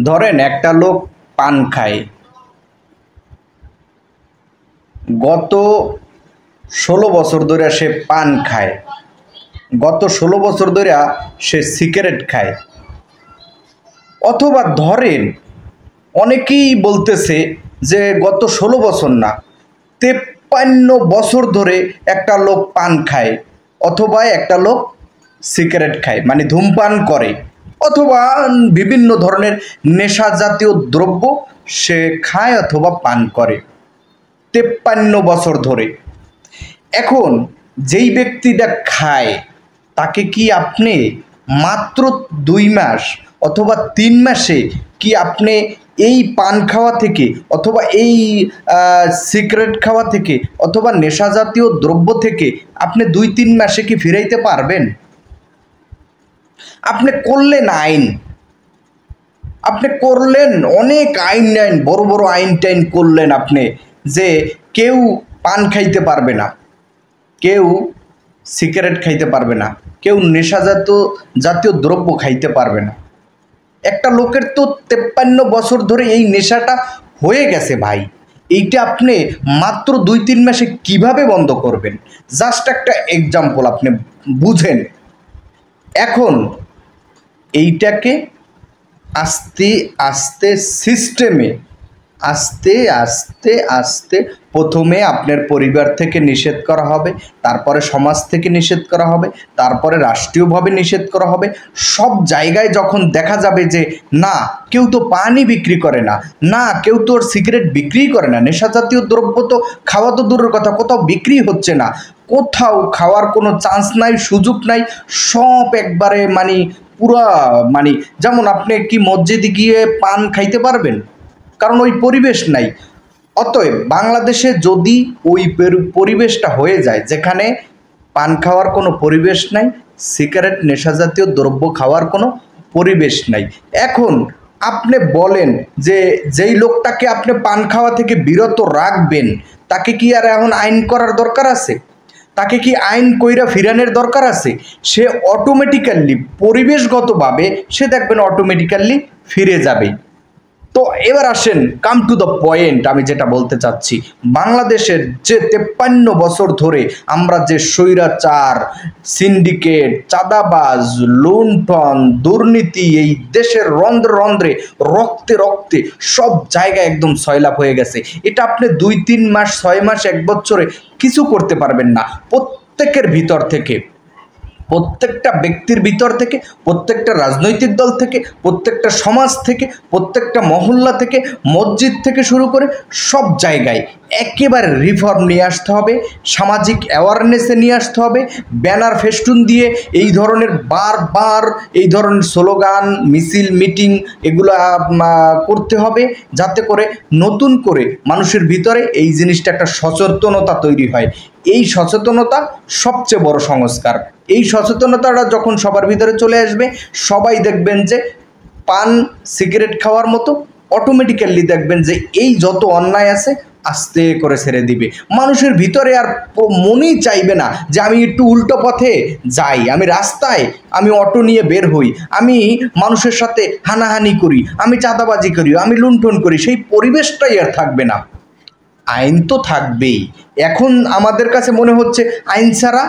ধরেন একটা লোক পান খায়, গত 16 বছর ধরে সে পান খায়, গত 16 বছর ধরে সে সিগারেট খায়। অথবা ধরেন অনেকেই বলতেছে যে গত 16 বছর না, 53 বছর ধরে একটা লোক পান খায়, অথবা একটা লোক সিগারেট খায়, মানে ধূমপান করে, অথবা বিভিন্ন ধরনের নেশা জাতীয় দ্রব্য সে খায় অথবা পান করে 53 বছর ধরে। এখন যেই ব্যক্তিটা খায় তাকে কি আপনি মাত্র 2 মাস অথবা 3 মাসে কি আপনি এই পান খাওয়া থেকে অথবা এই সিগারেট খাওয়া থেকে অথবা নেশা জাতীয় দ্রব্য থেকে আপনি 2-3 মাসে কি ফিরাইতে পারবেন? আপনি করলেন আইন, আপনি করলেন অনেক আইন আইন বড় বড় আইন টাইন করলেন আপনি, যে কেউ পান খাইতে পারবে না, কেউ সিগারেট খাইতে পারবে না, কেউ জাতীয় দ্রব্য খাইতে পারবে না। একটা লোকের তো 53 বছর ধরে এই নেশাটা হয়ে গেছে ভাই, এইটা আপনি মাত্র 2-3 মাসে কিভাবে বন্ধ করবেন? জাস্ট একটা এক্সাম্পল আপনি বুঝেন। এখন এইটাকে আস্তে আস্তে সিস্টেমে আস্তে আস্তে আস্তে প্রথমে আপনার পরিবার থেকে নিষেধ করা হবে, তারপরে সমাজ থেকে নিষেধ করা হবে, তারপরে রাষ্ট্রীয়ভাবে নিষেধ করা হবে। সব জায়গায় যখন দেখা যাবে যে না, কেউ তো পানই বিক্রি করে না, না কেউ তো সিগারেট বিক্রি করে না, নেশা জাতীয় দ্রব্য তো খাওয়া তো দূরের কথা, কোথাও বিক্রি হচ্ছে না, কোথাও খাওয়ার কোনো চান্স নাই, সুযোগ নাই, সব একবারে মানে পুরা মানে যেমন আপনি কি মসজিদে গিয়ে পান খাইতে পারবেন? কারণ ওই পরিবেশ নাই। অতএব বাংলাদেশে যদি ওই পরিবেশটা হয়ে যায় যেখানে পান খাওয়ার কোনো পরিবেশ নাই, সিগারেট নেশা জাতীয় দ্রব্য খাওয়ার কোনো পরিবেশ নাই, এখন আপনি বলেন যে যেই লোকটাকে আপনি পান খাওয়া থেকে বিরত রাখবেন তাকে কি আর এখন আইন করার দরকার আছে? তাকে কি আইন কইরা ফিরানোর দরকার আছে? সে অটোমেটিক্যালি পরিবেশগতভাবে সে দেখবেন অটোমেটিক্যালি ফিরে যাবে। তো এবার আসেন, কাম টু দ্য পয়েন্ট, আমি যেটা বলতে চাচ্ছি, বাংলাদেশের যে 53 বছর ধরে আমরা যে স্বৈরাচার, সিন্ডিকেট, চাঁদাবাজ, লুণ্ঠন, দুর্নীতি এই দেশের রন্ধ্রে রন্ধ্রে, রক্তে রক্তে সব জায়গায় একদম সয়লাভ হয়ে গেছে, এটা আপনি 2-3 মাস, 6 মাস, 1 বছরে কিছু করতে পারবেন না। প্রত্যেকের ভিতর থেকে, প্রত্যেকটা ব্যক্তির ভিতর থেকে, প্রত্যেকটা রাজনৈতিক দল থেকে, প্রত্যেকটা সমাজ থেকে, প্রত্যেকটা মহল্লা থেকে, মসজিদ থেকে শুরু করে সব জায়গায় একেবারে রিফর্ম নিয়ে আসতে হবে, সামাজিক অ্যাওয়ারনেসে নিয়ে আসতে হবে, ব্যানার ফেস্টুন দিয়ে এই ধরনের বারবার এই ধরনের স্লোগান, মিছিল, মিটিং এগুলো করতে হবে, যাতে করে নতুন করে মানুষের ভিতরে এই জিনিসটা একটা সচেতনতা তৈরি হয়। এই সচেতনতা সবচেয়ে বড় সংস্কার। এই সচেতনতাটা যখন সবার ভিতরে চলে আসবে, সবাই দেখবেন যে পান সিগারেট খাওয়ার মতো অটোমেটিক্যালি দেখবেন যে এই যত অন্যায় আছে আস্তে করে ছেড়ে দিবে। মানুষের ভিতরে আর মনেই চাইবে না যে আমি একটু উল্টো পথে যাই, আমি রাস্তায় আমি অটো নিয়ে বের হই, আমি মানুষের সাথে হানাহানি করি, আমি চাঁদাবাজি করি, আমি লুণ্ঠন করি, সেই পরিবেশটাই আর থাকবে না। আইন তো থাকবেই। এখন আমাদের কাছে মনে হচ্ছে আইন ছাড়া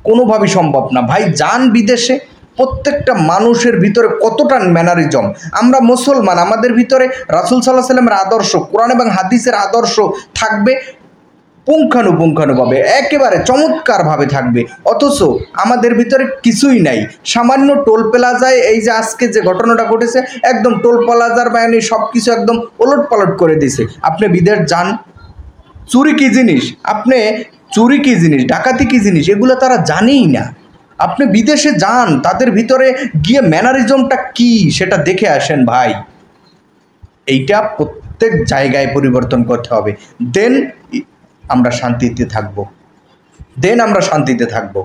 কোনোভাবেই সম্ভব না। ভাই যান বিদেশে, প্রত্যেকটা মানুষের ভিতরে কতটা ম্যানারিজম। আমরা মুসলমান, আমাদের ভিতরে রাসূল সাল্লাল্লাহু আলাইহি ওয়াসাল্লামের আদর্শ, কোরআন এবং হাদিসের আদর্শ থাকবে পুঙ্খানুপুঙ্খানুভাবে, একেবারে চমৎকারভাবে থাকবে, অথচ আমাদের ভিতরে কিছুই নাই। সামান্য টোল প্লাজায় এই যে আজকে যে ঘটনাটা ঘটেছে, একদম টোল প্লাজার বাহিনী সব কিছু একদম ওলটপালট করে দিছে। আপনি বিদেশ যান, চুরি কী জিনিস, আপনি চুরি কী জিনিস, ডাকাতি কী জিনিস, এগুলো তারা জানেই না। আপনি বিদেশে যান, তাদের ভিতরে গিয়ে ম্যানারিজমটা কি সেটা দেখে আসেন ভাই। এইটা প্রত্যেক জায়গায় পরিবর্তন করতে হবে, দেন আমরা শান্তিতে থাকবো, দেন আমরা শান্তিতে থাকবো।